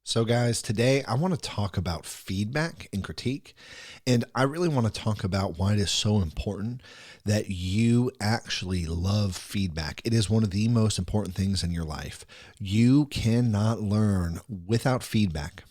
So, guys, today I want to talk about feedback and critique. And I really want to talk about why it is so important that you actually love feedback. It is one of the most important things in your life. You cannot learn without feedback.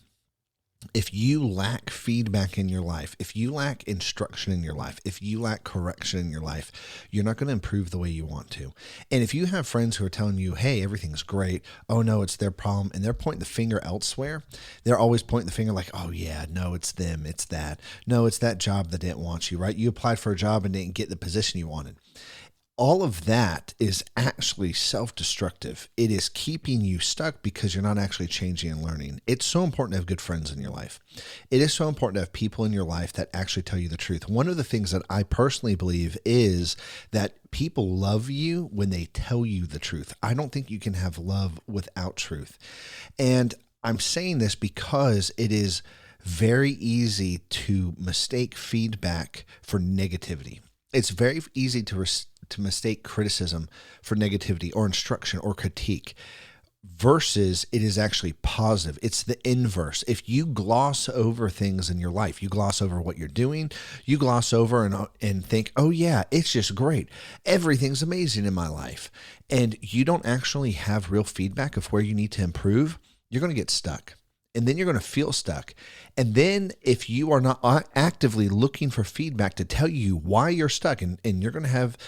If you lack feedback in your life, if you lack instruction in your life, if you lack correction in your life, you're not going to improve the way you want to. And if you have friends who are telling you, hey, everything's great, oh no, it's their problem, and they're pointing the finger elsewhere, they're always pointing the finger like, oh yeah, no, it's them, it's that. No, it's that job that didn't want you, right? You applied for a job and didn't get the position you wanted. All of that is actually self-destructive. It is keeping you stuck because you're not actually changing and learning. It's so important to have good friends in your life. It is so important to have people in your life that actually tell you the truth. One of the things that I personally believe is that people love you when they tell you the truth. I don't think you can have love without truth. And I'm saying this because it is very easy to mistake feedback for negativity. It's very easy to mistake criticism for negativity or instruction or critique versus it is actually positive. It's the inverse. If you gloss over things in your life, you gloss over what you're doing, you gloss over and think, oh yeah, it's just great. Everything's amazing in my life. And you don't actually have real feedback of where you need to improve, you're going to get stuck. And then you're going to feel stuck. And then if you are not actively looking for feedback to tell you why you're stuck, and you're going to have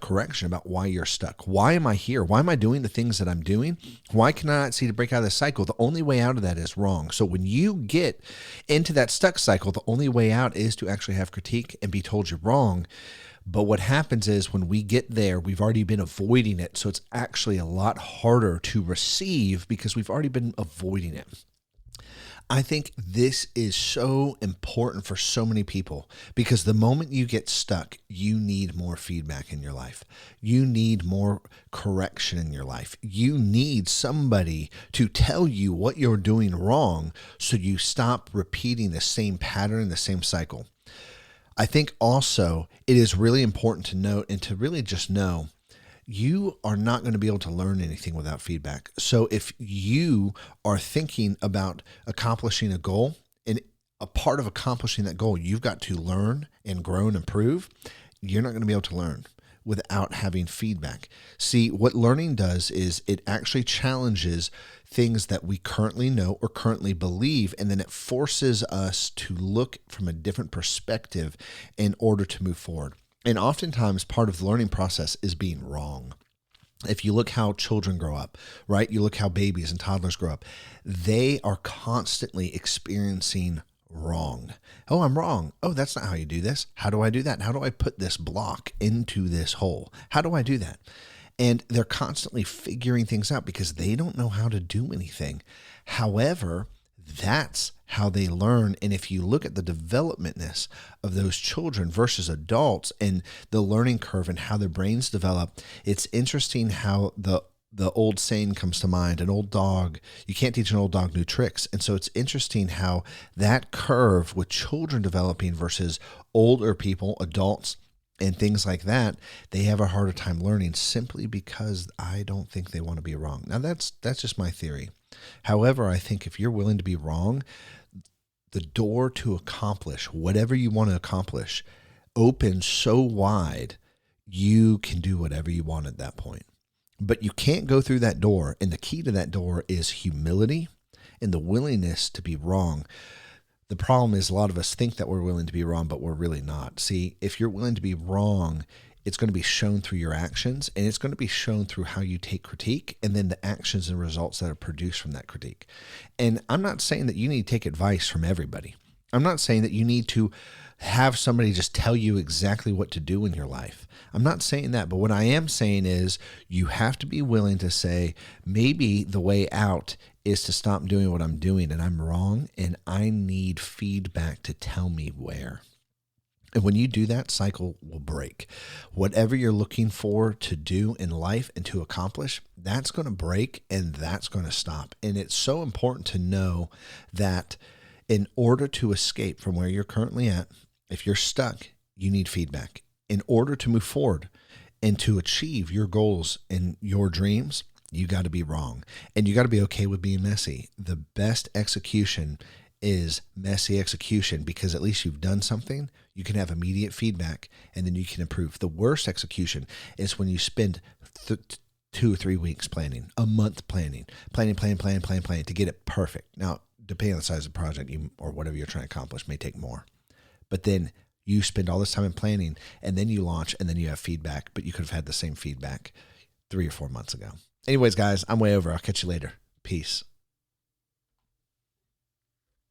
correction about why you're stuck. Why am I here? Why am I doing the things that I'm doing? Why can I not see to break out of this cycle? The only way out of that is wrong. So when you get into that stuck cycle, the only way out is to actually have critique and be told you're wrong. But what happens is when we get there, we've already been avoiding it. So it's actually a lot harder to receive because we've already been avoiding it. I think this is so important for so many people because the moment you get stuck, you need more feedback in your life. You need more correction in your life. You need somebody to tell you what you're doing wrong so you stop repeating the same pattern, the same cycle. I think also it is really important to note and to really just know you are not going to be able to learn anything without feedback. So if you are thinking about accomplishing a goal, and a part of accomplishing that goal, you've got to learn and grow and improve, you're not going to be able to learn without having feedback. See, what learning does is it actually challenges things that we currently know or currently believe, and then it forces us to look from a different perspective in order to move forward. And oftentimes part of the learning process is being wrong. If you look how children grow up, right? You look how babies and toddlers grow up. They are constantly experiencing wrong. Oh, I'm wrong. Oh, that's not how you do this. How do I do that? How do I put this block into this hole? How do I do that? And they're constantly figuring things out because they don't know how to do anything. However, that's how they learn. And if you look at the developmentness of those children versus adults and the learning curve and how their brains develop, it's interesting how the old saying comes to mind, an old dog, you can't teach an old dog new tricks. And so it's interesting how that curve with children developing versus older people, adults, and things like that, they have a harder time learning simply because I don't think they want to be wrong. Now that's just my theory. However, I think if you're willing to be wrong, the door to accomplish whatever you want to accomplish opens so wide, you can do whatever you want at that point. But you can't go through that door. And the key to that door is humility and the willingness to be wrong. The problem is a lot of us think that we're willing to be wrong, but we're really not. See, if you're willing to be wrong, it's going to be shown through your actions, and it's going to be shown through how you take critique and then the actions and results that are produced from that critique. And I'm not saying that you need to take advice from everybody. I'm not saying that you need to have somebody just tell you exactly what to do in your life. I'm not saying that, but what I am saying is you have to be willing to say, maybe the way out is to stop doing what I'm doing and I'm wrong, and I need feedback to tell me where. And when you do that, cycle will break. Whatever you're looking for to do in life and to accomplish, that's going to break and that's going to stop. And it's so important to know that in order to escape from where you're currently at, if you're stuck, you need feedback. In order to move forward and to achieve your goals and your dreams, You got to be wrong, and you got to be okay with being messy. The best execution is messy execution, because at least you've done something. You can have immediate feedback, and then you can improve. The worst execution is when you spend 2 or 3 weeks planning, a month planning to get it perfect. Now, depending on the size of the project or whatever you're trying to accomplish, may take more. But then you spend all this time in planning, and then you launch, and then you have feedback, but you could have had the same feedback 3 or 4 months ago. Anyways, guys, I'm way over. I'll catch you later. Peace.